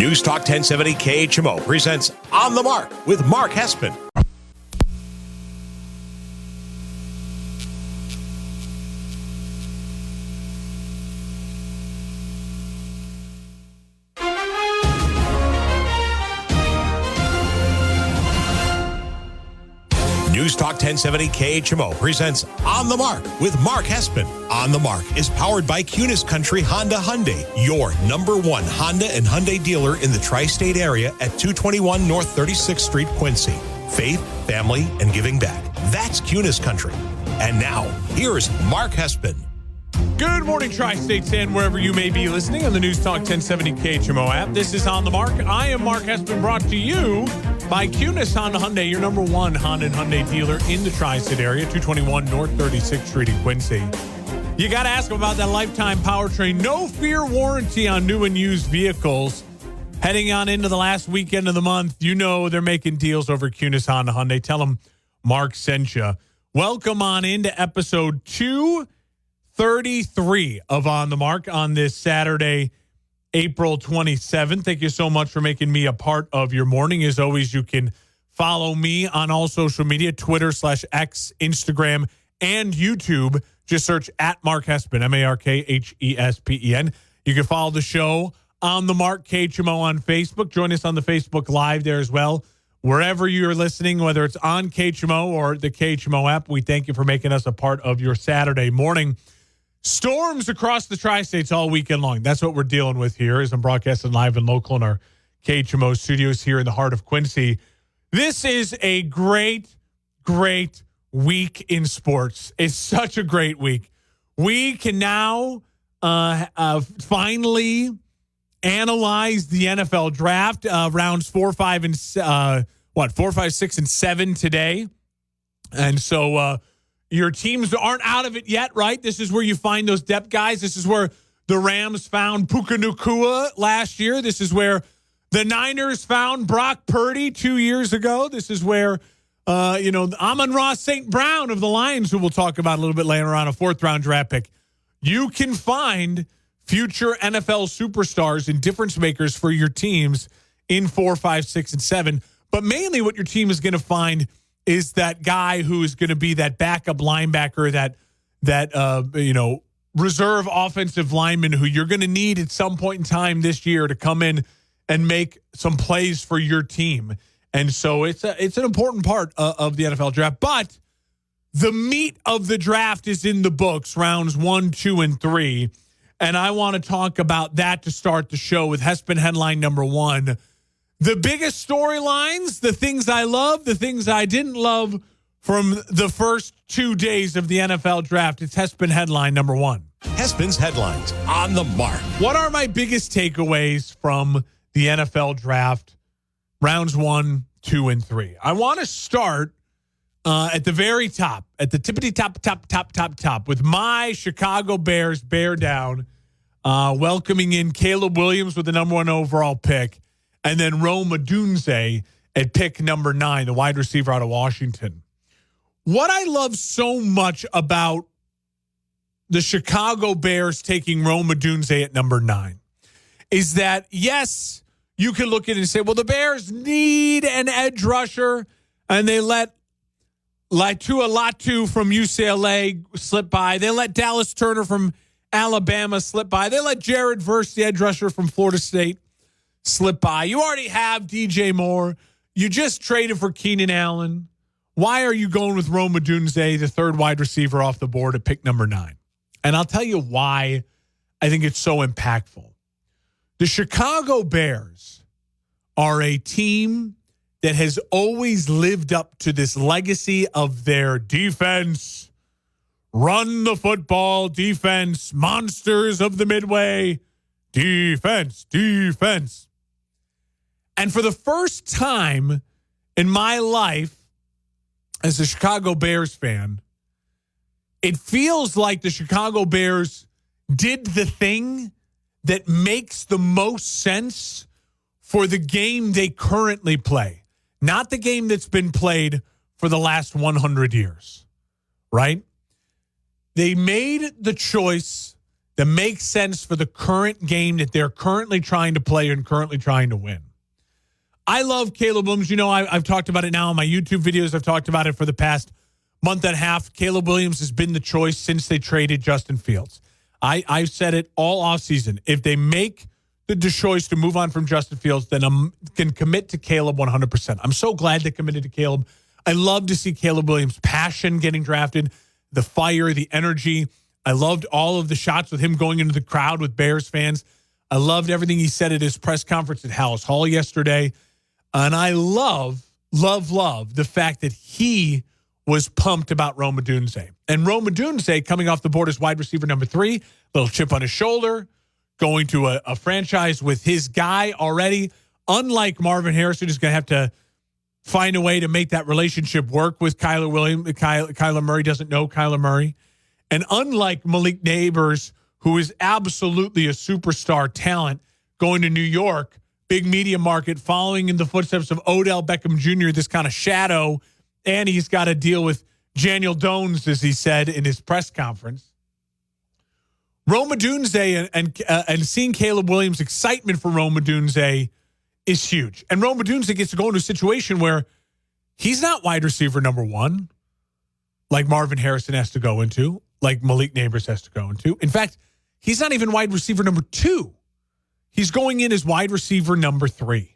News Talk 1070 KHMO presents On the Mark with Mark Hespin. News Talk 1070 KHMO presents On the Mark with Mark Hespin. On the Mark is powered by Cunis Country Honda Hyundai, your number one Honda and Hyundai dealer in the tri-state area at 221 North 36th Street, Quincy. Faith, family, and giving back. That's Cunis Country. And now, here's Mark Hespin. Good morning, Tri-States, and wherever you may be listening on the News Talk 1070 KHMO app. This is On the Mark. I am Mark Hespin, brought to you by Cunis Honda Hyundai, your number one Honda and Hyundai dealer in the Tri-State area, 221 North 36th Street in Quincy. You got to ask them about that lifetime powertrain, no fear warranty on new and used vehicles. Heading on into the last weekend of the month, you know they're making deals over Cunis Honda Hyundai. Tell them Mark sent you. Welcome on into episode 233 of On the Mark on this Saturday, April 27th. Thank you so much for making me a part of your morning. As always, you can follow me on all social media, Twitter/X, Instagram, and YouTube. Just search at Mark Hespin, MarkHespen. You can follow the show On the Mark KHMO on Facebook. Join us on the Facebook Live there as well. Wherever you're listening, whether it's on KHMO or the KHMO app, we thank you for making us a part of your Saturday morning. Storms across the Tri-States all weekend long. That's what we're dealing with here as I'm broadcasting live and local in our KHMO studios here in the heart of Quincy. This is a great week in sports. It's such a great week. We can now finally analyze the NFL draft, rounds 4, 5, 6, and 7 today. And so, your teams aren't out of it yet, right? This is where you find those depth guys. This is where the Rams found Puka Nacua last year. This is where the Niners found Brock Purdy 2 years ago. This is where, Amon-Ra St. Brown of the Lions, who we'll talk about a little bit later on, a fourth-round draft pick. You can find future NFL superstars and difference makers for your teams in 4, 5, 6, and 7. But mainly what your team is going to find is that guy who is going to be that backup linebacker, that reserve offensive lineman who you're going to need at some point in time this year to come in and make some plays for your team. And so it's an important part of the NFL draft. But the meat of the draft is in the books, rounds 1, 2, and 3. And I want to talk about that to start the show with Hespin headline number 1. The biggest storylines, the things I love, the things I didn't love from the first 2 days of the NFL draft. It's Hespin headline number 1. Hespin's headlines On the Mark. What are my biggest takeaways from the NFL draft, rounds 1, 2, and 3? I want to start at the very top, at the tippity top, with my Chicago Bears bear down, welcoming in Caleb Williams with the number 1 overall pick. And then Rome Odunze at pick number 9, the wide receiver out of Washington. What I love so much about the Chicago Bears taking Rome Odunze at number 9 is that, yes, you can look at it and say, well, the Bears need an edge rusher, and they let Laitua Latu from UCLA slip by. They let Dallas Turner from Alabama slip by. They let Jared Verse, the edge rusher from Florida State, slip by. You already have DJ Moore. You just traded for Keenan Allen. Why are you going with Rome Odunze, the third wide receiver off the board at pick number 9? And I'll tell you why I think it's so impactful. The Chicago Bears are a team that has always lived up to this legacy of their defense. Run the football, defense, monsters of the Midway, defense. And for the first time in my life as a Chicago Bears fan, it feels like the Chicago Bears did the thing that makes the most sense for the game they currently play, not the game that's been played for the last 100 years, right? They made the choice that makes sense for the current game that they're currently trying to play and currently trying to win. I love Caleb Williams. You know, I've talked about it now in my YouTube videos. I've talked about it for the past month and a half. Caleb Williams has been the choice since they traded Justin Fields. I've said it all offseason. If they make the choice to move on from Justin Fields, then I can commit to Caleb 100%. I'm so glad they committed to Caleb. I love to see Caleb Williams' passion getting drafted, the fire, the energy. I loved all of the shots with him going into the crowd with Bears fans. I loved everything he said at his press conference at Hallis Hall yesterday. And I love the fact that he was pumped about Rome Odunze. And Rome Odunze coming off the board as wide receiver number 3, little chip on his shoulder, going to a franchise with his guy already. Unlike Marvin Harrison, who's going to have to find a way to make that relationship work with Kyler Murray doesn't know Kyler Murray. And unlike Malik Neighbors, who is absolutely a superstar talent, going to New York, big media market, following in the footsteps of Odell Beckham Jr., this kind of shadow, and he's got to deal with Daniel Jones, as he said in his press conference. Rome Odunze and seeing Caleb Williams' excitement for Rome Odunze is huge. And Rome Odunze gets to go into a situation where he's not wide receiver number 1, like Marvin Harrison has to go into, like Malik Neighbors has to go into. In fact, he's not even wide receiver number 2. He's going in as wide receiver number 3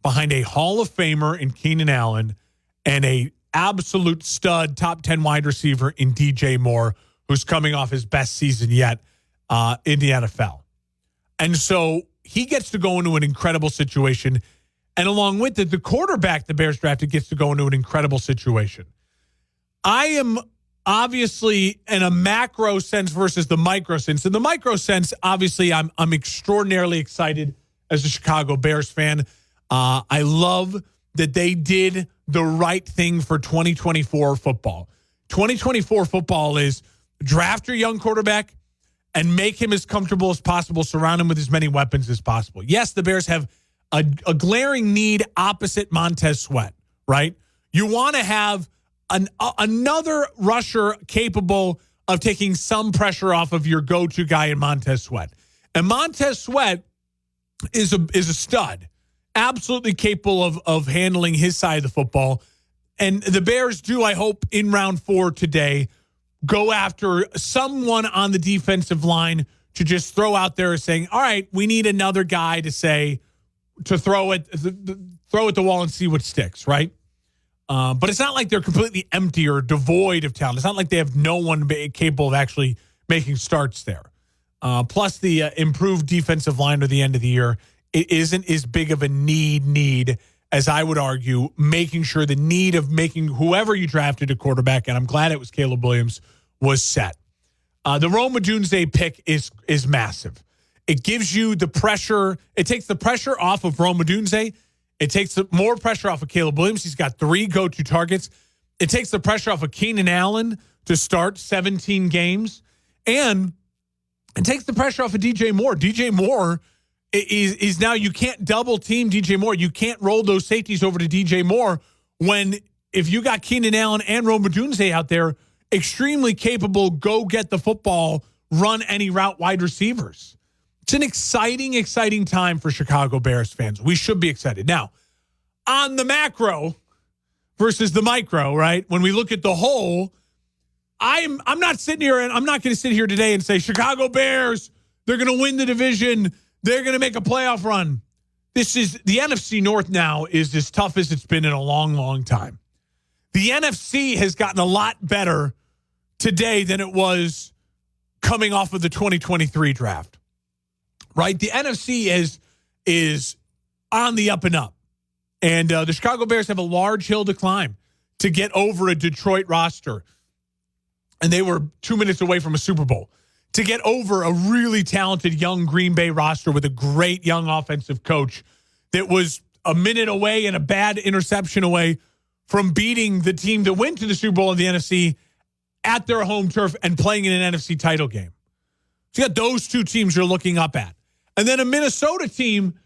behind a Hall of Famer in Keenan Allen and a absolute stud top 10 wide receiver in DJ Moore, who's coming off his best season yet in the NFL. And so he gets to go into an incredible situation. And along with it, the quarterback the Bears drafted gets to go into an incredible situation. I am obviously in a macro sense versus the micro sense. In the micro sense, obviously, I'm extraordinarily excited as a Chicago Bears fan. I love that they did the right thing for 2024 football. 2024 football is draft your young quarterback and make him as comfortable as possible, surround him with as many weapons as possible. Yes, the Bears have a glaring need opposite Montez Sweat, right? You want to have another rusher capable of taking some pressure off of your go-to guy in Montez Sweat. And Montez Sweat is a stud, absolutely capable of handling his side of the football. And the Bears do, I hope, in round 4 today, go after someone on the defensive line to just throw out there saying, all right, we need another guy to throw at the wall and see what sticks, right? But it's not like they're completely empty or devoid of talent. It's not like they have no one capable of actually making starts there. Plus the improved defensive line at the end of the year, it isn't as big of a need as I would argue, making sure the need of making whoever you drafted a quarterback, and I'm glad it was Caleb Williams, was set. The Rome Odunze pick is massive. It gives you the pressure. It takes the pressure off of Rome Odunze. It takes more pressure off of Caleb Williams. He's got 3 go-to targets. It takes the pressure off of Keenan Allen to start 17 games. And it takes the pressure off of DJ Moore. DJ Moore is now, you can't double team DJ Moore. You can't roll those safeties over to DJ Moore if you got Keenan Allen and Rome Odunze out there, extremely capable, go get the football, run any route wide receivers. It's an exciting time for Chicago Bears fans. We should be excited. Now, on the macro versus the micro, right? When we look at the whole, I'm not sitting here and I'm not going to sit here today and say Chicago Bears, they're going to win the division. They're going to make a playoff run. This is the NFC North now is as tough as it's been in a long time. The NFC has gotten a lot better today than it was coming off of the 2023 draft. Right? The NFC is on the up and up. And the Chicago Bears have a large hill to climb to get over a Detroit roster. And they were 2 minutes away from a Super Bowl. To get over a really talented young Green Bay roster with a great young offensive coach that was a minute away and a bad interception away from beating the team that went to the Super Bowl in the NFC at their home turf and playing in an NFC title game. So you got those 2 teams you're looking up at. And then a Minnesota team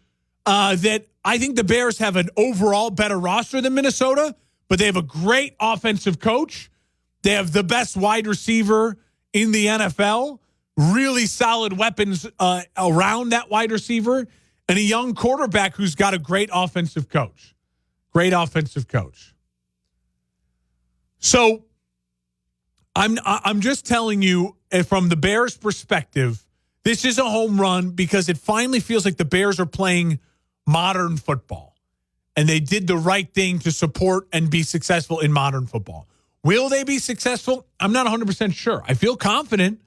that I think the Bears have an overall better roster than Minnesota, but they have a great offensive coach. They have the best wide receiver in the NFL. really solid weapons around that wide receiver, and a young quarterback who's got a great offensive coach. Great offensive coach. So I'm just telling you, from the Bears' perspective, this is a home run because it finally feels like the Bears are playing modern football. And they did the right thing to support and be successful in modern football. Will they be successful? I'm not 100% sure. I feel confident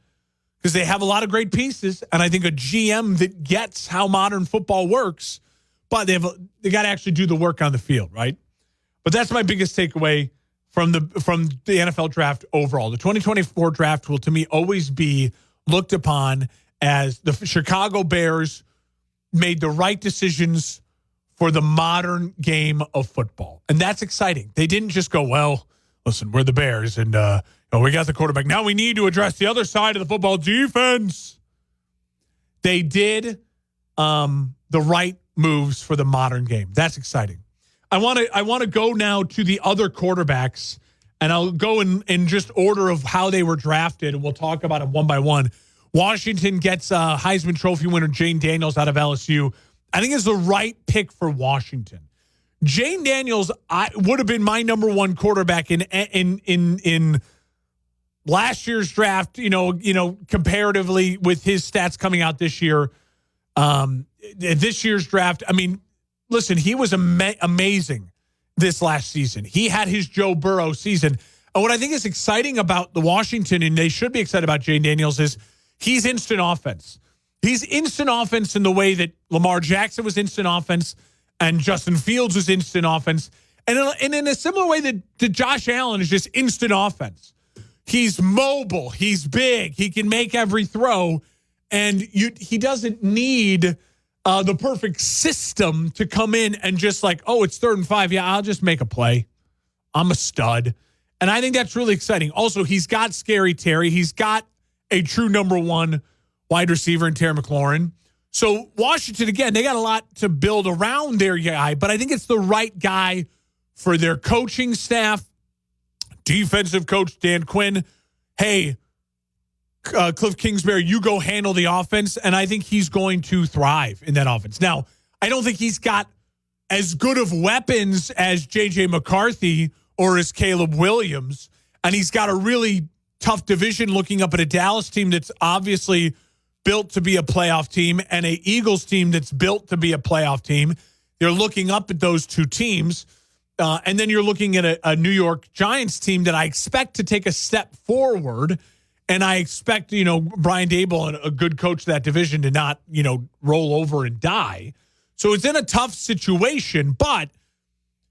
because they have a lot of great pieces, and I think a GM that gets how modern football works, but they got to actually do the work on the field, right? But that's my biggest takeaway from the NFL draft overall. The 2024 draft will, to me, always be looked upon as the Chicago Bears made the right decisions for the modern game of football. And that's exciting. They didn't just go, well, listen, we're the Bears, and we got the quarterback. Now we need to address the other side of the football defense. They did the right moves for the modern game. That's exciting. I want to go now to the other quarterbacks, and I'll go in just order of how they were drafted, and we'll talk about them one by one. Washington gets Heisman Trophy winner Jane Daniels out of LSU. I think it's the right pick for Washington. Jane Daniels would have been my number one quarterback in last year's draft. Comparatively with his stats coming out this year, this year's draft. I mean, listen, he was amazing this last season. He had his Joe Burrow season. And what I think is exciting about the Washington, and they should be excited about Jane Daniels, is he's instant offense. He's instant offense in the way that Lamar Jackson was instant offense and Justin Fields was instant offense. And in a similar way that Josh Allen is just instant offense. He's mobile. He's big. He can make every throw. And he doesn't need the perfect system to come in and just like, oh, it's 3rd and 5. Yeah, I'll just make a play. I'm a stud. And I think that's really exciting. Also, he's got Scary Terry. He's got a true number one wide receiver in Terry McLaurin. So Washington, again, they got a lot to build around their guy, but I think it's the right guy for their coaching staff. Defensive coach Dan Quinn, hey, Cliff Kingsbury, you go handle the offense, and I think he's going to thrive in that offense. Now, I don't think he's got as good of weapons as J.J. McCarthy or as Caleb Williams, and he's got a really tough division looking up at a Dallas team that's obviously built to be a playoff team and a Eagles team that's built to be a playoff team. You're looking up at those two teams. And then you're looking at a New York Giants team that I expect to take a step forward. And I expect, Brian Daboll, a good coach of that division, to not, roll over and die. So it's in a tough situation, but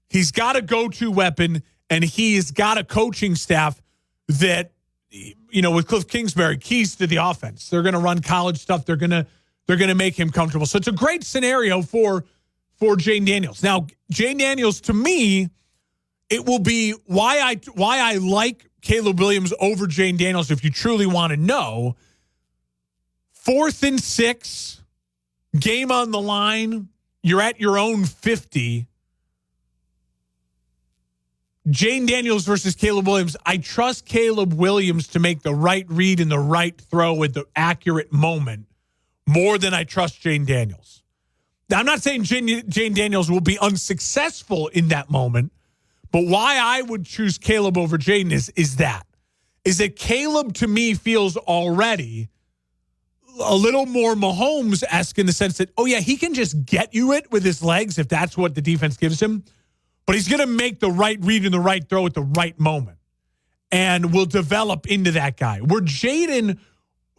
he's got a go-to weapon and he's got a coaching staff that, with Cliff Kingsbury, keys to the offense. They're going to run college stuff. They're going to make him comfortable. So it's a great scenario for Jane Daniels. Now, Jane Daniels, to me, it will be why I like Caleb Williams over Jane Daniels, if you truly want to know. 4th and 6, game on the line. You're at your own 50. Jane Daniels versus Caleb Williams. I trust Caleb Williams to make the right read and the right throw at the accurate moment more than I trust Jane Daniels. Now, I'm not saying Jane Daniels will be unsuccessful in that moment, but why I would choose Caleb over Jane is that Caleb, to me, feels already a little more Mahomes-esque in the sense that, oh, yeah, he can just get you it with his legs if that's what the defense gives him. But he's going to make the right read and the right throw at the right moment and will develop into that guy. Where Jaden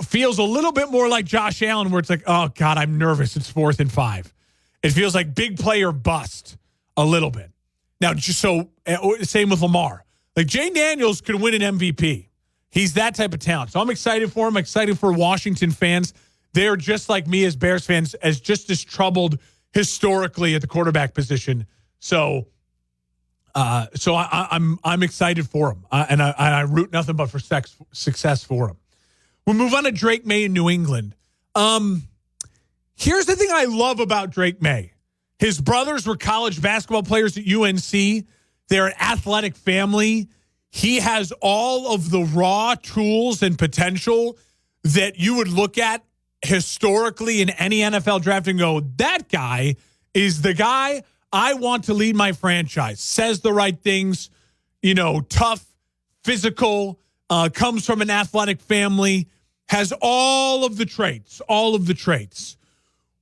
feels a little bit more like Josh Allen, where it's like, oh, God, I'm nervous. It's 4th and 5. It feels like big play or bust a little bit. Now, just so, same with Lamar. Like, Jane Daniels could win an MVP. He's that type of talent. So I'm excited for him. I'm excited for Washington fans. They're just like me as Bears fans, as troubled historically at the quarterback position. So I'm excited for him, and I root nothing but for success for him. We'll move on to Drake May in New England. Here's the thing I love about Drake May. His brothers were college basketball players at UNC. They're an athletic family. He has all of the raw tools and potential that you would look at historically in any NFL draft and go, that guy is the guy I want to lead my franchise. Says the right things, tough, physical, comes from an athletic family, has all of the traits.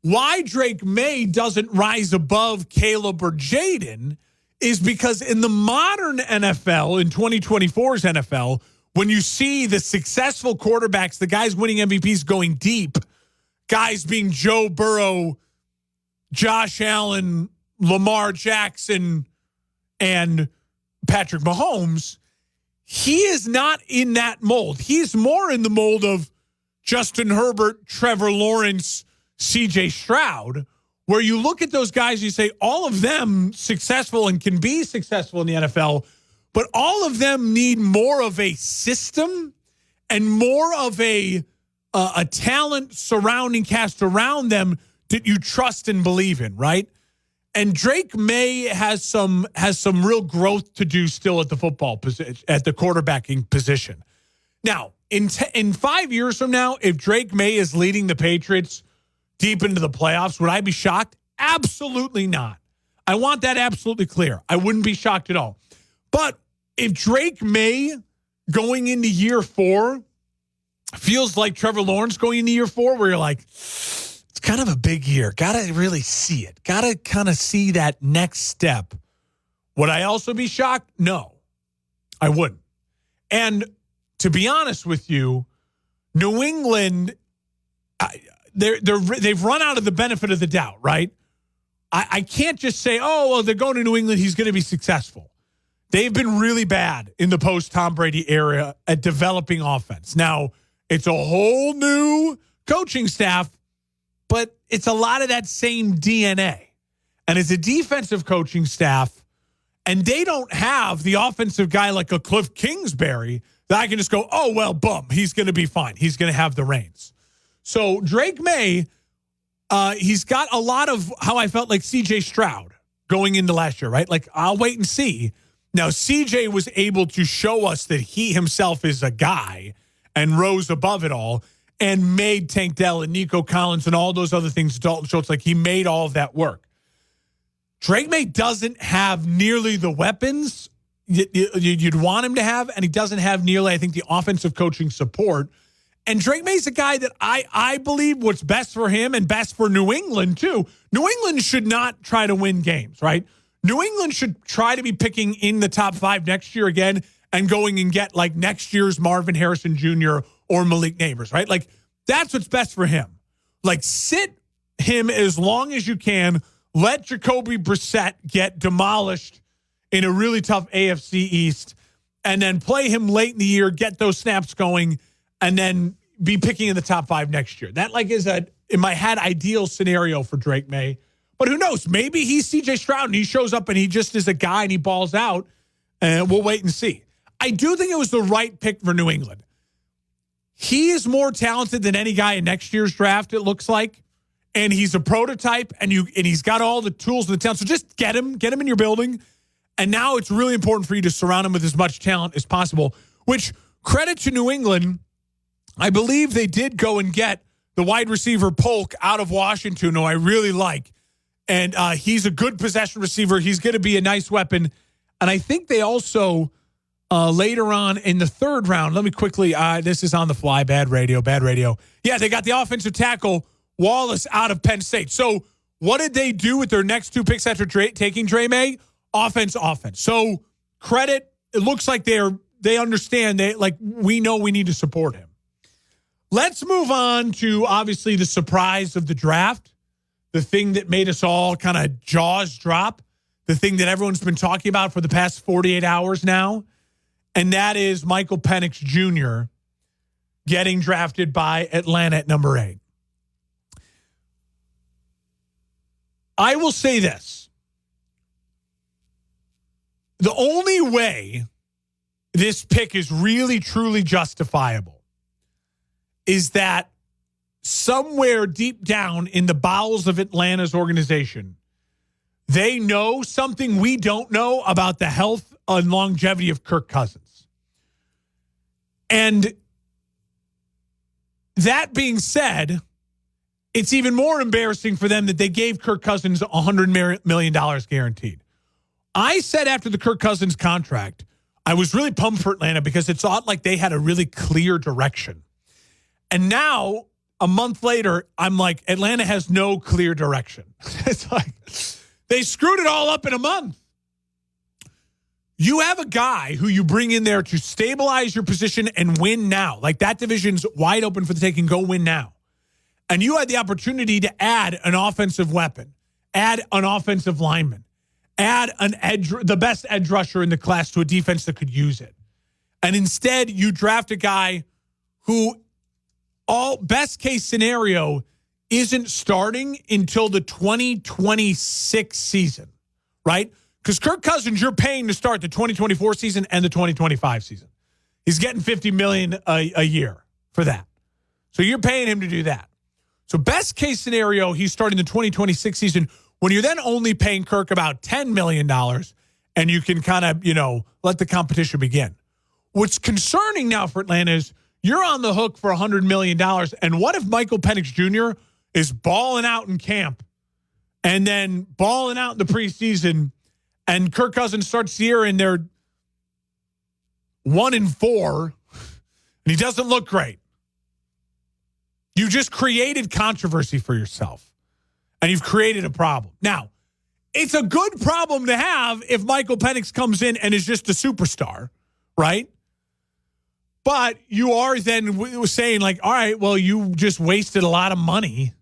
Why Drake May doesn't rise above Caleb or Jaden is because in the modern NFL, in 2024's NFL, when you see the successful quarterbacks, the guys winning MVPs going deep, guys being Joe Burrow, Josh Allen, Lamar Jackson, and Patrick Mahomes, he is not in that mold. He's more in the mold of Justin Herbert, Trevor Lawrence, CJ Stroud, where you look at those guys, you say all of them successful and can be successful in the NFL, but all of them need more of a system and more of a talent surrounding cast around them that you trust and believe in, right? And Drake May has some real growth to do still at the football position, at the quarterbacking position. Now, in 5 years from now, if Drake May is leading the Patriots deep into the playoffs, would I be shocked? Absolutely not. I want that absolutely clear. I wouldn't be shocked at all. But if Drake May going into year 4 feels like Trevor Lawrence going into year 4, where you're like, it's kind of a big year. Got to really see it. Got to kind of see that next step. Would I also be shocked? No, I wouldn't. And to be honest with you, New England, they've run out of the benefit of the doubt, right? I can't just say, oh, well, they're going to New England, he's going to be successful. They've been really bad in the post-Tom Brady era at developing offense. Now, it's a whole new coaching staff, but it's a lot of that same DNA. And it's a defensive coaching staff, and they don't have the offensive guy like a Cliff Kingsbury that I can just go, oh, well, boom, he's going to be fine. He's going to have the reins. So Drake May, he's got a lot of how I felt like CJ Stroud going into last year, right? Like, I'll wait and see. Now, CJ was able to show us that he himself is a guy and rose above it all and made Tank Dell and Nico Collins and all those other things. Dalton Schultz, like, he made all of that work. Drake May doesn't have nearly the weapons you'd want him to have, and he doesn't have nearly, I think, the offensive coaching support. And Drake May's a guy that I believe what's best for him and best for New England, too. New England should not try to win games, right? New England should try to be picking in the top 5 next year again and going and get like next year's Marvin Harrison Jr. or Malik Neighbors, right? Like, that's what's best for him. Like, sit him as long as you can. Let Jacoby Brissett get demolished in a really tough AFC East, and then play him late in the year, get those snaps going, and then be picking in the top 5 next year. That, like, is a, in my head, ideal scenario for Drake May. But who knows? Maybe he's CJ Stroud and he shows up and he just is a guy and he balls out, and we'll wait and see. I do think it was the right pick for New England. He is more talented than any guy in next year's draft, it looks like. And he's a prototype, and he's got all the tools and the talent. So just get him in your building. And now it's really important for you to surround him with as much talent as possible, which, credit to New England, I believe they did go and get the wide receiver Polk out of Washington, who I really like. And he's a good possession receiver. He's going to be a nice weapon. And I think they also, later on in the 3rd round, let me quickly, this is on the fly, bad radio. Yeah, they got the offensive tackle, Wallace, out of Penn State. So what did they do with their next 2 picks after taking Dre May? Offense. So credit, it looks like they understand, we know we need to support him. Let's move on to, obviously, the surprise of the draft, the thing that made us all kind of jaws drop, the thing that everyone's been talking about for the past 48 hours now, and that is Michael Penix Jr. getting drafted by Atlanta at number 8. I will say this. The only way this pick is really, truly justifiable is that somewhere deep down in the bowels of Atlanta's organization, they know something we don't know about the health and longevity of Kirk Cousins. And that being said, it's even more embarrassing for them that they gave Kirk Cousins $100 million guaranteed. I said after the Kirk Cousins contract, I was really pumped for Atlanta because it felt like they had a really clear direction. And now, a month later, I'm like, Atlanta has no clear direction. It's like they screwed it all up in a month. You have a guy who you bring in there to stabilize your position and win now. Like that division's wide open for the taking. Go win now. And you had the opportunity to add an offensive weapon, add an offensive lineman, add the best edge rusher in the class to a defense that could use it. And instead, you draft a guy who, all best case scenario, isn't starting until the 2026 season, right? Because Kirk Cousins, you're paying to start the 2024 season and the 2025 season. He's getting $50 million a year for that. So you're paying him to do that. So best case scenario, he's starting the 2026 season when you're then only paying Kirk about $10 million and you can kind of, let the competition begin. What's concerning now for Atlanta is you're on the hook for $100 million. And what if Michael Penix Jr. is balling out in camp and then balling out in the preseason and Kirk Cousins starts the year and they're 1-4 and he doesn't look great? You just created controversy for yourself and you've created a problem. Now, it's a good problem to have if Michael Penix comes in and is just a superstar, right? But you are then saying like, all right, well, you just wasted a lot of money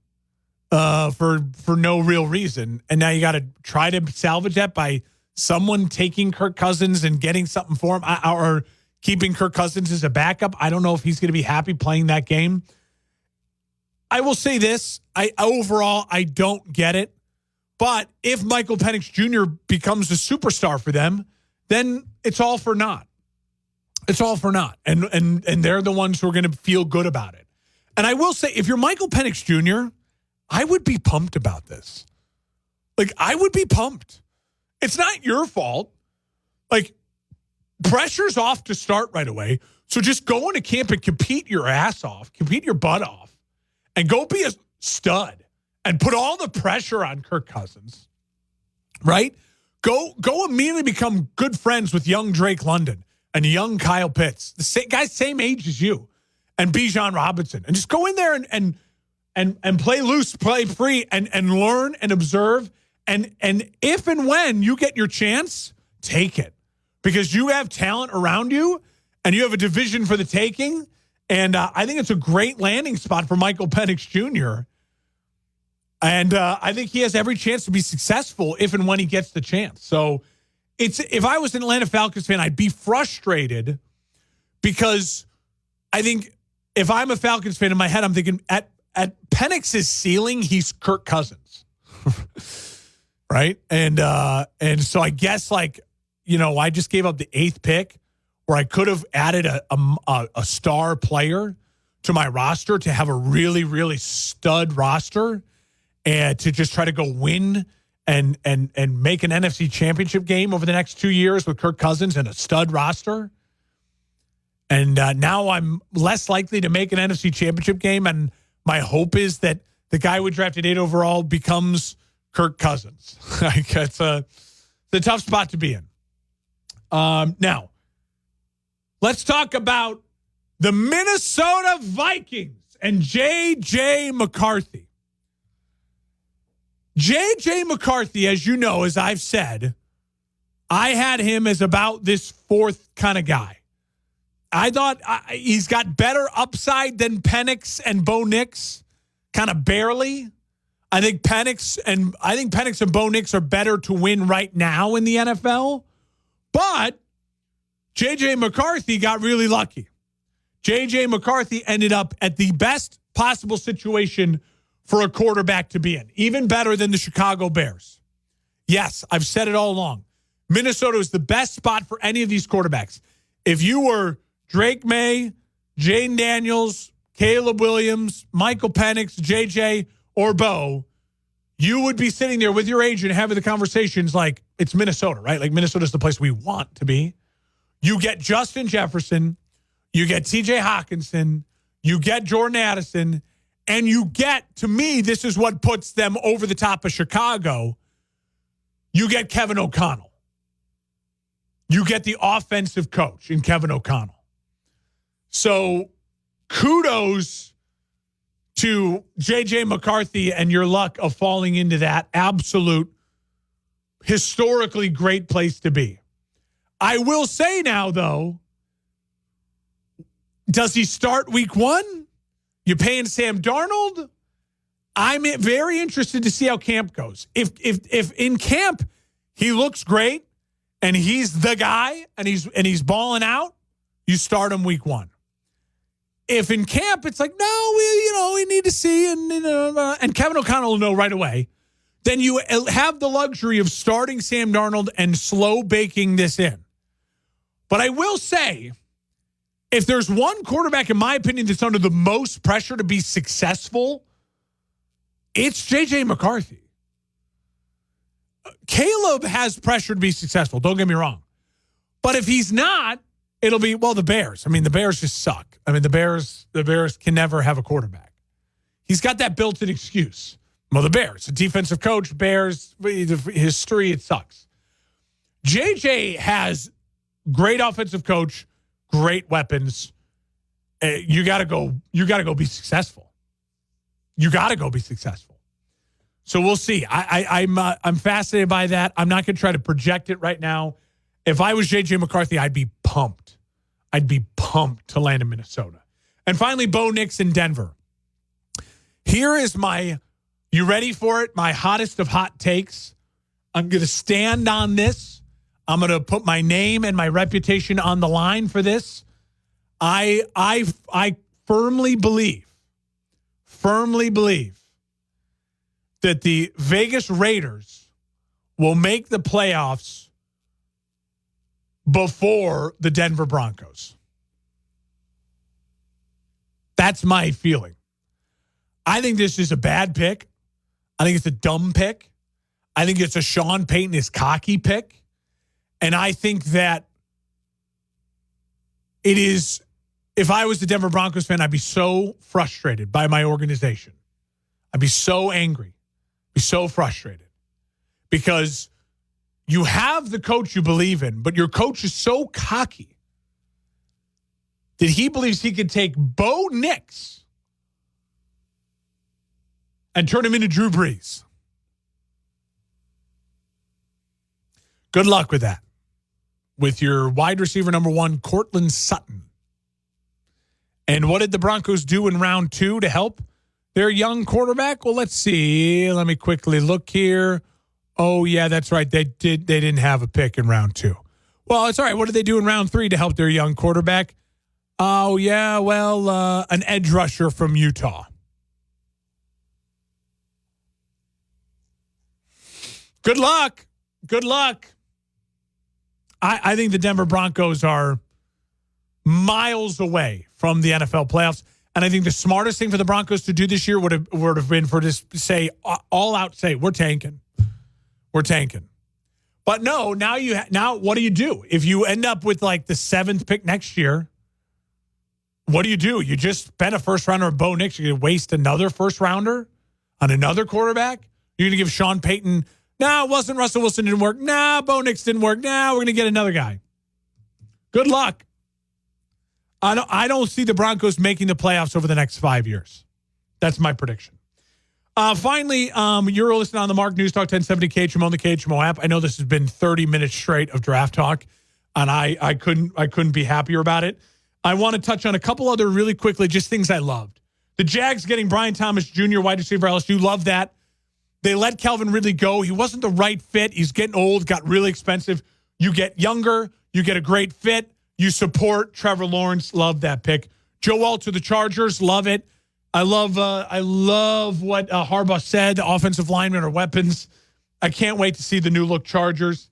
for no real reason. And now you got to try to salvage that by someone taking Kirk Cousins and getting something for him or keeping Kirk Cousins as a backup. I don't know if he's going to be happy playing that game. I will say this. Overall, I don't get it. But if Michael Penix Jr. becomes a superstar for them, then it's all for naught. It's all for naught. And they're the ones who are going to feel good about it. And I will say, if you're Michael Penix Jr., I would be pumped about this. Like, I would be pumped. It's not your fault. Like, pressure's off to start right away. So just go into camp and compete your ass off, compete your butt off, and go be a stud and put all the pressure on Kirk Cousins, right? Go immediately become good friends with young Drake London and young Kyle Pitts, the guys same age as you, and Bijan Robinson, and just go in there and play loose, play free, and learn and observe. And if and when you get your chance, take it, because you have talent around you and you have a division for the taking. And I think it's a great landing spot for Michael Penix Jr. And I think he has every chance to be successful if and when he gets the chance. So if I was an Atlanta Falcons fan, I'd be frustrated because I think if I'm a Falcons fan in my head, I'm thinking at Penix's ceiling, he's Kirk Cousins. Right? And so I guess I just gave up the 8th pick, where I could have added a star player to my roster to have a really, really stud roster and to just try to go win and make an NFC championship game over the next 2 years with Kirk Cousins and a stud roster. And now I'm less likely to make an NFC championship game. And my hope is that the guy we drafted 8 overall becomes Kirk Cousins. It's a tough spot to be in. Now, let's talk about the Minnesota Vikings and J.J. McCarthy. J.J. McCarthy, as you know, as I've said, I had him as about this 4th kind of guy. I thought he's got better upside than Penix and Bo Nix, kind of barely. I think Penix and Bo Nix are better to win right now in the NFL, but J.J. McCarthy got really lucky. J.J. McCarthy ended up at the best possible situation for a quarterback to be in, even better than the Chicago Bears. Yes, I've said it all along. Minnesota is the best spot for any of these quarterbacks. If you were Drake May, Jane Daniels, Caleb Williams, Michael Penix, J.J., or Bo, you would be sitting there with your agent having the conversations like it's Minnesota, right? Like Minnesota's the place we want to be. You get Justin Jefferson, you get TJ Hawkinson, You get Jordan Addison, and you get, to me, this is what puts them over the top of Chicago. You get Kevin O'Connell. You get the offensive coach in Kevin O'Connell. So kudos to J.J. McCarthy and your luck of falling into that absolute, historically great place to be. I will say now, though, does he start week one? You paying Sam Darnold? I'm very interested to see how camp goes. If in camp he looks great and he's the guy and he's balling out, you start him week one. If in camp it's like, no, we need to see, and Kevin O'Connell will know right away, then you have the luxury of starting Sam Darnold and slow baking this in. But I will say, if there's one quarterback, in my opinion, that's under the most pressure to be successful, it's J.J. McCarthy. Caleb has pressure to be successful, don't get me wrong. But if he's not, it'll be, the Bears. I mean, the Bears just suck. I mean, the Bears can never have a quarterback. He's got that built-in excuse. Well, the Bears, a defensive coach, Bears, history, it sucks. J.J. has great offensive coach, great weapons. You got to go be successful. You got to go be successful. So we'll see. I'm fascinated by that. I'm not going to try to project it right now. If I was J.J. McCarthy, I'd be pumped. I'd be pumped to land in Minnesota. And finally, Bo Nix in Denver. Here is you ready for it? My hottest of hot takes. I'm going to stand on this. I'm going to put my name and my reputation on the line for this. I firmly believe that the Vegas Raiders will make the playoffs before the Denver Broncos. That's my feeling. I think this is a bad pick. I think it's a dumb pick. I think it's a Sean Payton is cocky pick. And I think that it is, if I was the Denver Broncos fan, I'd be so frustrated by my organization. I'd be so angry, be so frustrated. Because you have the coach you believe in, but your coach is so cocky that he believes he could take Bo Nix and turn him into Drew Brees. Good luck with that. With your wide receiver number 1, Cortland Sutton. And what did the Broncos do in round 2 to help their young quarterback? Well, let's see. Let me quickly look here. Oh, yeah, that's right. They didn't have a pick in round 2. Well, it's all right. What did they do in round 3 to help their young quarterback? Oh, yeah, well, an edge rusher from Utah. Good luck. Good luck. I think the Denver Broncos are miles away from the NFL playoffs. And I think the smartest thing for the Broncos to do this year would have been for this say all out say we're tanking. We're tanking. But no, now what do you do? If you end up with like the 7th pick next year, what do? You just spent a first rounder of Bo Nix. You're going to waste another first rounder on another quarterback? You're going to give Sean Payton, it wasn't Russell Wilson didn't work. Bo Nix didn't work. We're going to get another guy. Good luck. I don't see the Broncos making the playoffs over the next 5 years. That's my prediction. Finally, you're listening on the Mark News Talk 1070 KHMO on the KHMO app. I know this has been 30 minutes straight of draft talk, and I couldn't be happier about it. I want to touch on a couple other really quickly, just things I loved. The Jags getting Brian Thomas Jr., wide receiver LSU. Love that. They let Calvin Ridley go. He wasn't the right fit. He's getting old, got really expensive. You get younger. You get a great fit. You support Trevor Lawrence. Love that pick. Joe Alt to the Chargers. Love it. I love what Harbaugh said. The offensive linemen are weapons. I can't wait to see the new look Chargers.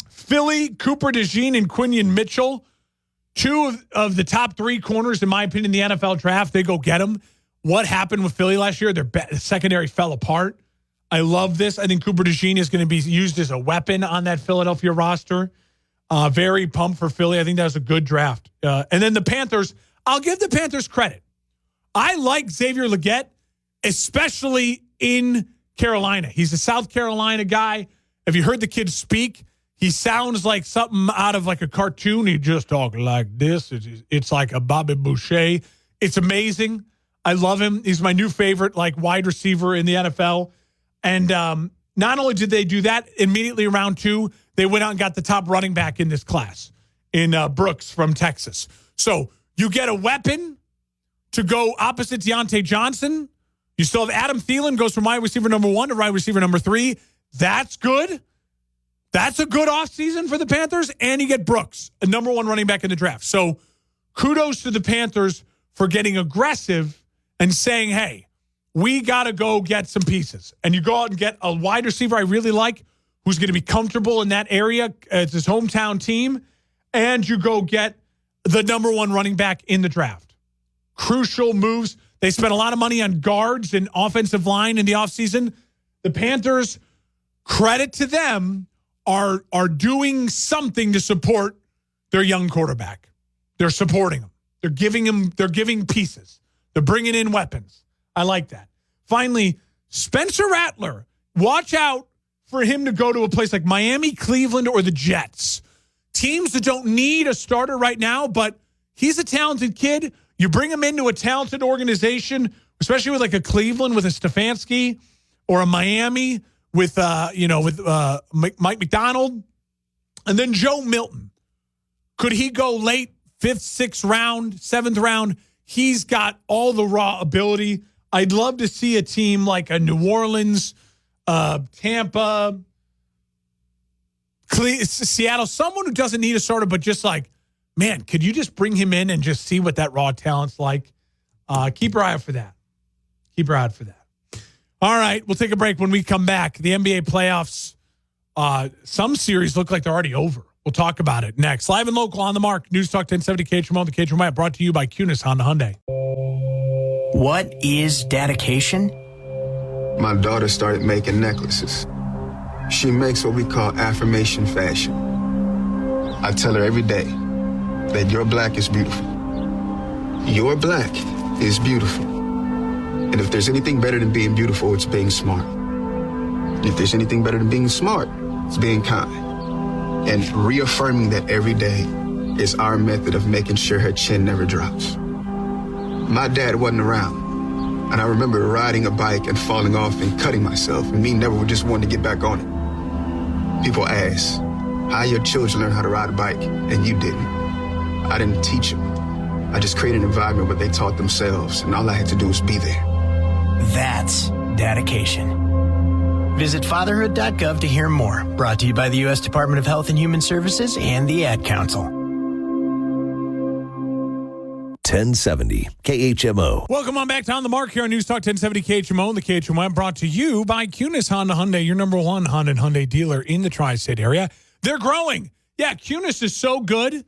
Philly, Cooper DeJean and Quinion Mitchell, 2 of the top 3 corners, in my opinion, in the NFL draft. They go get them. What happened with Philly last year? Their secondary fell apart. I love this. I think Cooper DeJean is going to be used as a weapon on that Philadelphia roster. Very pumped for Philly. I think that was a good draft. And then the Panthers, I'll give the Panthers credit. I like Xavier Legette, especially in Carolina. He's a South Carolina guy. Have you heard the kid speak? He sounds like something out of like a cartoon. He just talks like this. It's like a Bobby Boucher. It's amazing. I love him. He's my new favorite, like wide receiver in the NFL. And not only did they do that, immediately round 2, they went out and got the top running back in this class in Brooks from Texas. So you get a weapon to go opposite Deontay Johnson. You still have Adam Thielen, goes from wide receiver number 1 to wide receiver number 3. That's good. That's a good offseason for the Panthers. And you get Brooks, a number 1 running back in the draft. So kudos to the Panthers for getting aggressive and saying, hey, we got to go get some pieces. And you go out and get a wide receiver I really like who's going to be comfortable in that area. It's his hometown team. And you go get the number 1 running back in the draft. Crucial moves. They spent a lot of money on guards and offensive line in the offseason. The Panthers, credit to them, are doing something to support their young quarterback. They're supporting him. They're giving pieces. They're bringing in weapons. I like that. Finally, Spencer Rattler. Watch out for him to go to a place like Miami, Cleveland, or the Jets. Teams that don't need a starter right now, but he's a talented kid. You bring him into a talented organization, especially with like a Cleveland with a Stefanski or a Miami with Mike McDonald, and then Joe Milton. Could he go late 5th, 6th round, 7th round? He's got all the raw ability. I'd love to see a team like a New Orleans, Tampa, Seattle, someone who doesn't need a starter, but just like, man, could you just bring him in and just see what that raw talent's like? Keep your eye out for that. Keep your eye out for that. All right, we'll take a break. When we come back, the NBA playoffs, some series look like they're already over. We'll talk about it next. Live and local on the mark. News Talk 1070 KHMO, the KHMO app, brought to you by Kunis Honda Hyundai. What is dedication? My daughter started making necklaces. She makes what we call affirmation fashion. I tell her every day that your black is beautiful. Your black is beautiful. And if there's anything better than being beautiful, it's being smart. And if there's anything better than being smart, it's being kind. And reaffirming that every day is our method of making sure her chin never drops. My dad wasn't around, and I remember riding a bike and falling off and cutting myself, and me never just wanting to get back on it. People ask, how your children learn how to ride a bike, and you didn't. I didn't teach them. I just created an environment where they taught themselves, and all I had to do was be there. That's dedication. Visit fatherhood.gov to hear more. Brought to you by the U.S. Department of Health and Human Services and the Ad Council. 1070 KHMO. Welcome on back to On the Mark here on News Talk 1070 KHMO and the KHMO app, brought to you by Kunis Honda Hyundai, your number 1 Honda and Hyundai dealer in the tri-state area. They're growing. Yeah, Kunis is so good.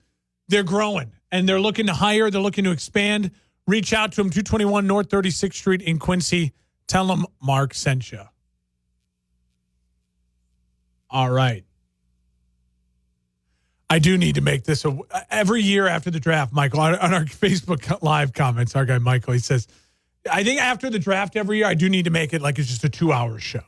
They're growing, and they're looking to hire. They're looking to expand. Reach out to them, 221 North 36th Street in Quincy. Tell them Mark sent you. All right. I do need to make this every year after the draft, Michael, on our Facebook Live comments, our guy Michael, he says, I think after the draft every year, I do need to make it like it's just a 2-hour show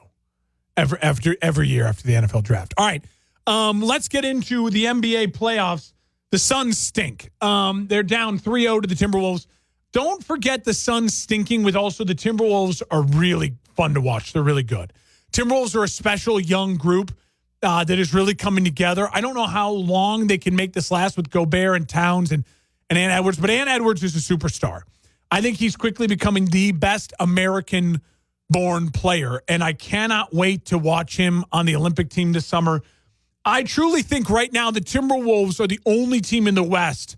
every year after the NFL draft. All right. Let's get into the NBA playoffs. The Suns stink. They're down 3-0 to the Timberwolves. Don't forget the Suns stinking with also the Timberwolves are really fun to watch. They're really good. Timberwolves are a special young group that is really coming together. I don't know how long they can make this last with Gobert and Towns and Ant Edwards, but Ant Edwards is a superstar. I think he's quickly becoming the best American-born player, and I cannot wait to watch him on the Olympic team this summer. I truly think right now the Timberwolves are the only team in the West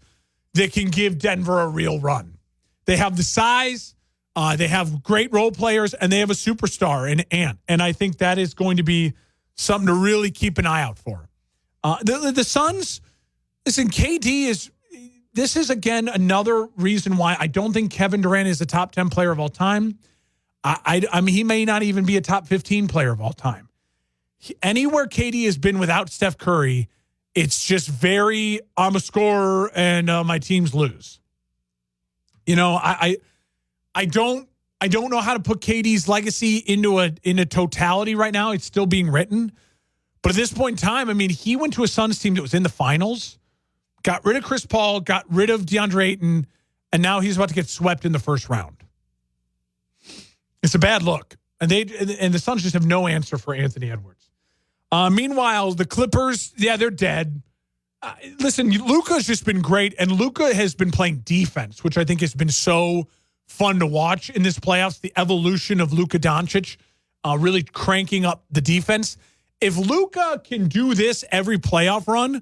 that can give Denver a real run. They have the size, they have great role players, and they have a superstar in Ant. And I think that is going to be something to really keep an eye out for. The Suns, listen, this is, again, another reason why I don't think Kevin Durant is a top 10 player of all time. I mean, he may not even be a top 15 player of all time. Anywhere KD has been without Steph Curry, it's just very, I'm a scorer and my teams lose. I don't know how to put KD's legacy into totality right now. It's still being written. But at this point in time, I mean, he went to a Suns team that was in the finals, got rid of Chris Paul, got rid of DeAndre Ayton, and now he's about to get swept in the first round. It's a bad look. And the Suns just have no answer for Anthony Edwards. Meanwhile, the Clippers, they're dead. Listen, Luka's just been great, and Luka has been playing defense, which I think has been so fun to watch in this playoffs. The evolution of Luka Doncic, really cranking up the defense. If Luka can do this every playoff run,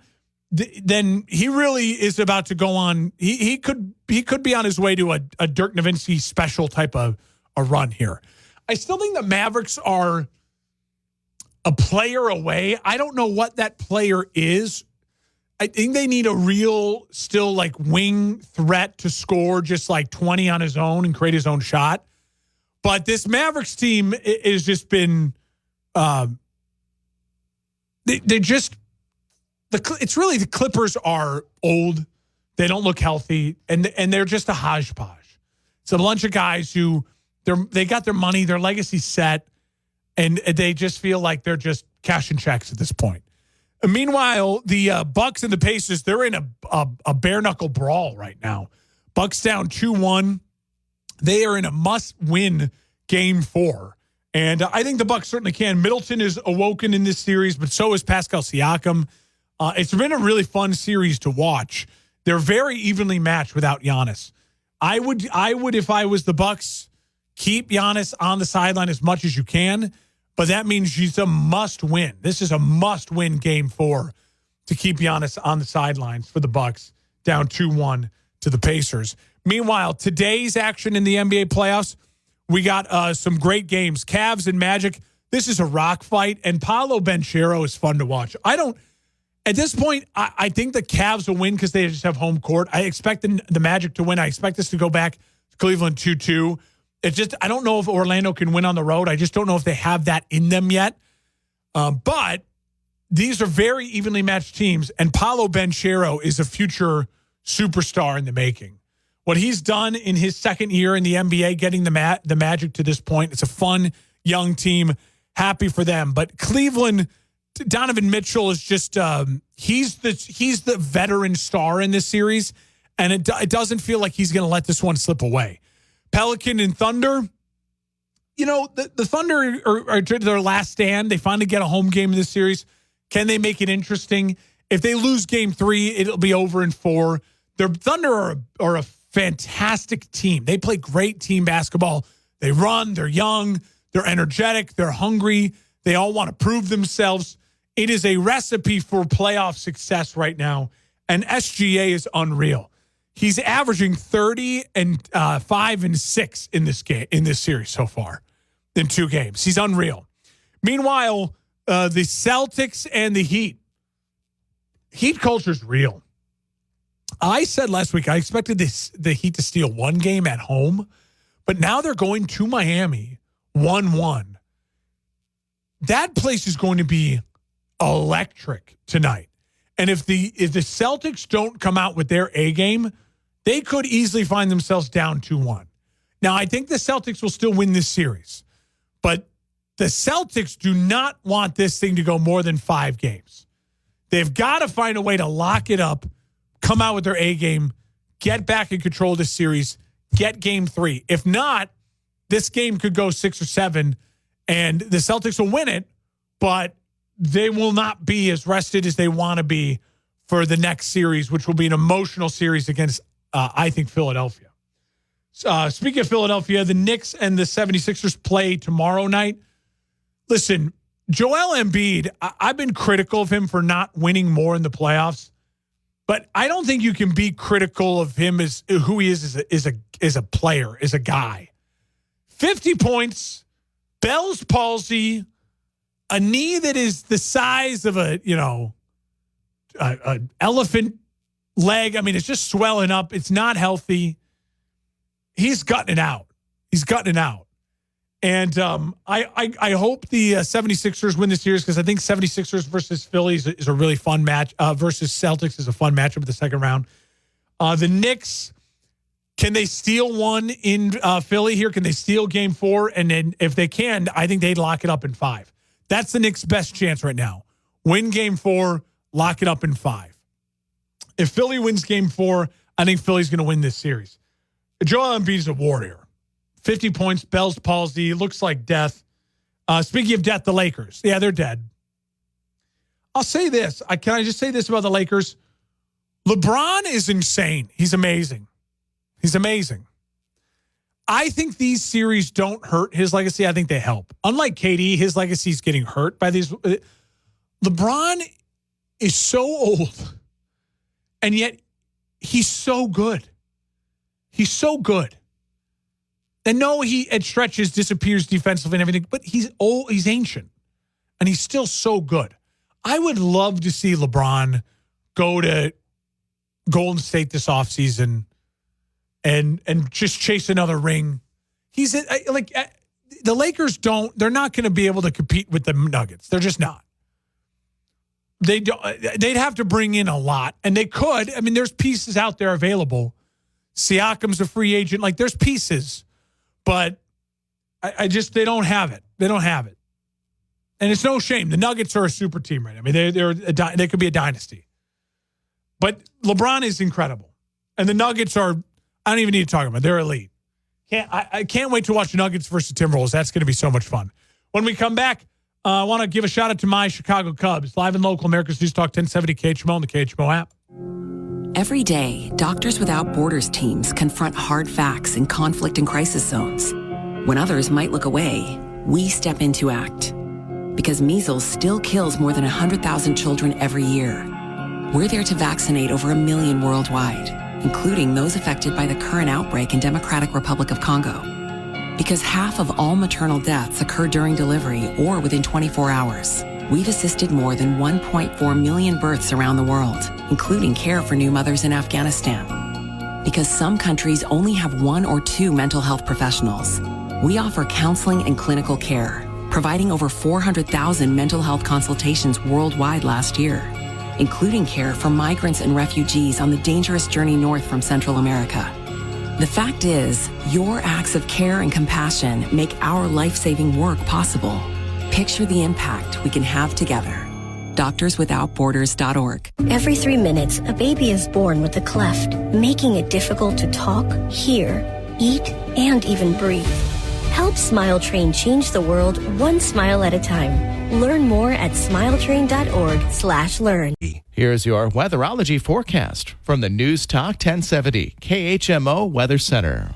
then he really is about to go on. He could be on his way to a Dirk Nowitzki special type of a run here. I still think the Mavericks are a player away. I don't know what that player is. I think they need a real, still like wing threat to score just like 20 on his own and create his own shot. But this Mavericks team has just been, it's really the Clippers are old. They don't look healthy, and they're just a hodgepodge. It's a bunch of guys who they got their money, their legacy's set, and they just feel like they're just cashing checks at this point. Meanwhile, the Bucks and the Pacers, they're in a bare-knuckle brawl right now. Bucks down 2-1. They are in a must-win Game 4. And I think the Bucks certainly can. Middleton is awoken in this series, but so is Pascal Siakam. It's been a really fun series to watch. They're very evenly matched without Giannis. I would, if I was the Bucks, keep Giannis on the sideline as much as you can. But that means she's a must-win. This is a must-win Game 4 to keep Giannis on the sidelines for the Bucks, down 2-1 to the Pacers. Meanwhile, today's action in the NBA playoffs, we got some great games. Cavs and Magic. This is a rock fight, and Paolo Banchero is fun to watch. At this point, I think the Cavs will win because they just have home court. I expect the Magic to win. I expect this to go back to Cleveland 2-2. It's just, I don't know if Orlando can win on the road. I just don't know if they have that in them yet. But these are very evenly matched teams, and Paolo Banchero is a future superstar in the making. What he's done in his second year in the NBA, getting the Magic to this point, it's a fun, young team. Happy for them. But Cleveland, Donovan Mitchell is just, he's the veteran star in this series, and it doesn't feel like he's going to let this one slip away. Pelican and Thunder, the Thunder are to their last stand. They finally get a home game in this series. Can they make it interesting? If they lose Game 3, it'll be over in 4. The Thunder are a fantastic team. They play great team basketball. They run. They're young. They're energetic. They're hungry. They all want to prove themselves. It is a recipe for playoff success right now, and SGA is unreal. He's averaging 30 and 5 and 6 in this series so far in 2 games. He's unreal. Meanwhile, the Celtics and the Heat culture is real. I said last week I expected the Heat to steal 1 game at home, but now they're going to Miami 1-1. That place is going to be electric tonight. And if the Celtics don't come out with their A game, they could easily find themselves down 2-1. Now, I think the Celtics will still win this series, but the Celtics do not want this thing to go more than 5 games. They've got to find a way to lock it up, come out with their A game, get back in control of this series, get Game 3. If not, this game could go 6 or 7, and the Celtics will win it, but they will not be as rested as they want to be for the next series, which will be an emotional series against, I think, Philadelphia. Speaking of Philadelphia, the Knicks and the 76ers play tomorrow night. Listen, Joel Embiid, I've been critical of him for not winning more in the playoffs, but I don't think you can be critical of him as who he is as a player, as a guy. 50 points, Bell's palsy, a knee that is the size of an elephant leg. I mean, it's just swelling up. It's not healthy. He's gutting it out. And I hope the 76ers win this series because I think 76ers versus Phillies is a really fun match. Versus Celtics is a fun matchup in the second round. The Knicks Can they steal one in Philly here? Can they steal game 4? And then if they can, I think they'd lock it up in 5. That's the Knicks' best chance right now. Win game 4, lock it up in 5. If Philly wins game 4, I think Philly's going to win this series. Joel Embiid's a warrior. 50 points, Bell's palsy, looks like death. Speaking of death, the Lakers. Yeah, they're dead. I'll say this. Can I just say this about the Lakers? LeBron is insane. He's amazing. He's amazing. I think these series don't hurt his legacy. I think they help. Unlike KD, his legacy is getting hurt by these. LeBron is so old, and yet he's so good. He's so good. And no, he at stretches disappears defensively and everything, but he's old, he's ancient, and he's still so good. I would love to see LeBron go to Golden State this offseason and just chase another ring. He's like the Lakers they're not going to be able to compete with the Nuggets. They're just not. They'd have to bring in a lot, and they could. I mean, there's pieces out there available. Siakam's a free agent. Like, there's pieces, but they don't have it. They don't have it. And it's no shame. The Nuggets are a super team right now. I mean, they could be a dynasty. But LeBron is incredible. And the Nuggets are, I don't even need to talk about it. They're elite. I can't wait to watch the Nuggets versus Timberwolves. That's going to be so much fun. When we come back, I want to give a shout out to my Chicago Cubs. Live and local, America's News Talk 1070 KHMO and the KHMO app. Every day, Doctors Without Borders teams confront hard facts in conflict and crisis zones. When others might look away, we step in to act. Because measles still kills more than 100,000 children every year. We're there to vaccinate over 1 million worldwide, including those affected by the current outbreak in Democratic Republic of Congo. Because half of all maternal deaths occur during delivery or within 24 hours. We've assisted more than 1.4 million births around the world, including care for new mothers in Afghanistan. Because some countries only have 1 or 2 mental health professionals, we offer counseling and clinical care, providing over 400,000 mental health consultations worldwide last year, including care for migrants and refugees on the dangerous journey north from Central America. The fact is, your acts of care and compassion make our life-saving work possible. Picture the impact we can have together. DoctorsWithoutBorders.org. Every 3 minutes, a baby is born with a cleft, making it difficult to talk, hear, eat, and even breathe. Help Smile Train change the world one smile at a time. Learn more at smiletrain.org/learn. Here's your weatherology forecast from the News Talk 1070 KHMO Weather Center.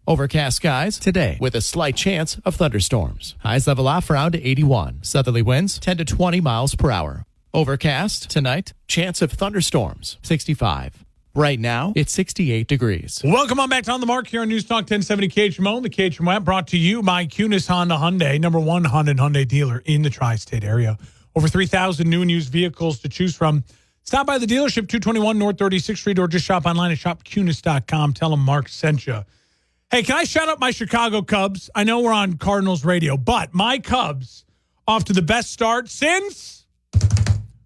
Overcast skies today with a slight chance of thunderstorms. Highs level off around 81. Southerly winds 10 to 20 miles per hour. Overcast tonight. Chance of thunderstorms 65. Right now, it's 68 degrees. Welcome on back to On the Mark here on News Talk 1070 KHMO. The KHMO app brought to you by Cunis Honda Hyundai, number 1 Honda and Hyundai dealer in the tri-state area. Over 3,000 new and used vehicles to choose from. Stop by the dealership, 221 North 36th Street, or just shop online at shopcunis.com. Tell them Mark sent you. Hey, can I shout out my Chicago Cubs? I know we're on Cardinals radio, but my Cubs off to the best start since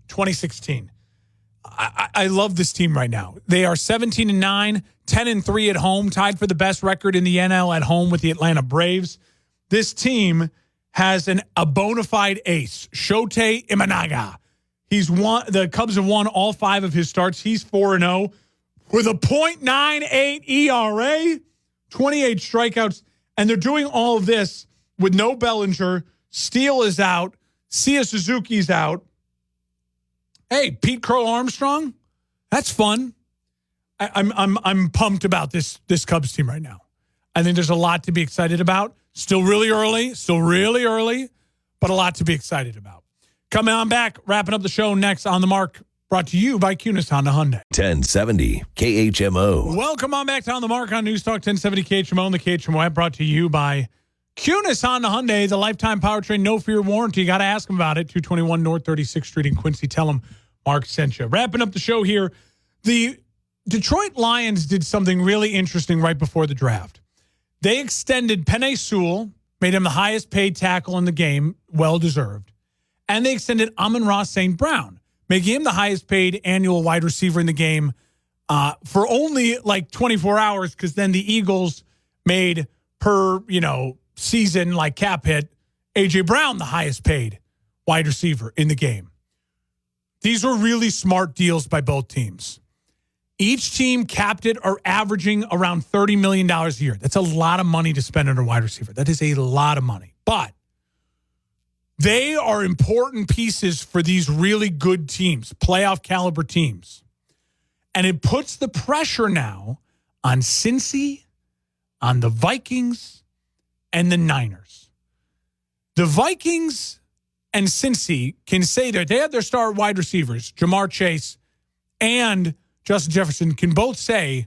2016. I love this team right now. They are 17-9, 10-3 at home, tied for the best record in the NL at home with the Atlanta Braves. This team has a bona fide ace, Shota Imanaga. The Cubs have won all 5 of his starts. He's 4-0 with a .98 ERA, 28 strikeouts, and they're doing all of this with no Bellinger. Steele is out. Sia Suzuki's out. Hey, Pete Crow Armstrong, that's fun. I'm pumped about this Cubs team right now. I think there's a lot to be excited about. Still really early, but a lot to be excited about. Coming on back, wrapping up the show next on the Mark, brought to you by Cunis Honda Hyundai. 1070 KHMO. Welcome on back to On the Mark on News Talk 1070 KHMO and the KHMO app, brought to you by Cunis Honda Hyundai, the lifetime powertrain, no fear warranty. You got to ask them about it. 221 North 36th Street in Quincy. Tell them Mark sent you. Wrapping up the show here, the Detroit Lions did something really interesting right before the draft. They extended Penei Sewell, made him the highest paid tackle in the game, well-deserved. And they extended Amon-Ra St. Brown, making him the highest paid annual wide receiver in the game, for only like 24 hours, because then the Eagles made per, season like cap hit A.J. Brown the highest paid wide receiver in the game. These were really smart deals by both teams. Each team capped it are averaging around $30 million a year. That's a lot of money to spend on a wide receiver. That is a lot of money. But they are important pieces for these really good teams, playoff caliber teams. And it puts the pressure now on Cincy, on the Vikings, and the Niners. The Vikings and Cincy can say that they have their star wide receivers, Jamar Chase and Justin Jefferson, can both say,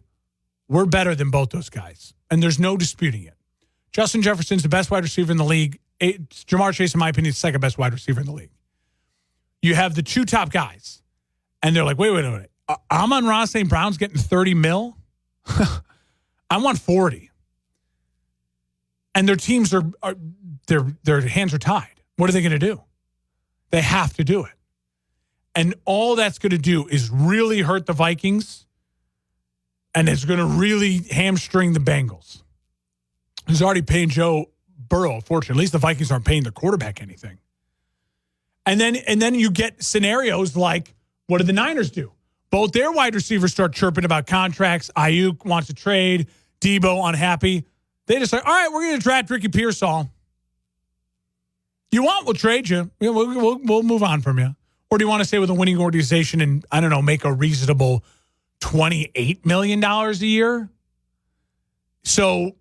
we're better than both those guys. And there's no disputing it. Justin Jefferson's the best wide receiver in the league. Jamar Chase, in my opinion, is the second best wide receiver in the league. You have the two top guys. And they're like, wait. Amon-Ra St. Brown's getting $30 million? I want 40. And their teams their hands are tied. What are they going to do? They have to do it. And all that's going to do is really hurt the Vikings, and it's going to really hamstring the Bengals, who's already paying Joe Burrow a fortune. At least the Vikings aren't paying their quarterback anything. And then you get scenarios like, what do the Niners do? Both their wide receivers start chirping about contracts. Ayuk wants to trade. Debo unhappy. They just say, all right, we're going to draft Ricky Pearsall. You want, we'll trade you. We'll move on from you. Or do you want to stay with a winning organization and, I don't know, make a reasonable $28 million a year? So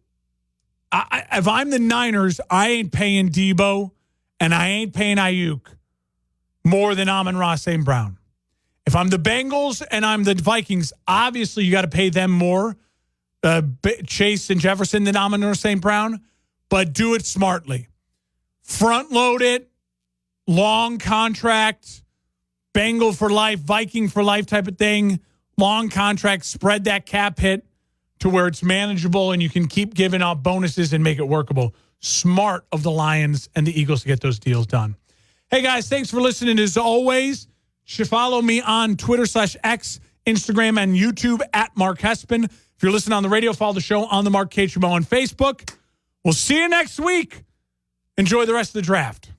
if I'm the Niners, I ain't paying Debo and I ain't paying Ayuk more than Amon-Ra St. Brown. If I'm the Bengals and I'm the Vikings, obviously you got to pay them more, Chase and Jefferson, than Amon-Ra St. Brown, but do it smartly. Front load it, long contract, Bengal for life, Viking for life type of thing, long contract, spread that cap hit to where it's manageable and you can keep giving out bonuses and make it workable. Smart of the Lions and the Eagles to get those deals done. Hey, guys, thanks for listening as always. You should follow me on Twitter/X, Instagram, and YouTube at Mark Hespin. If you're listening on the radio, follow the show on the Mark K. Tremo on Facebook. We'll see you next week. Enjoy the rest of the draft.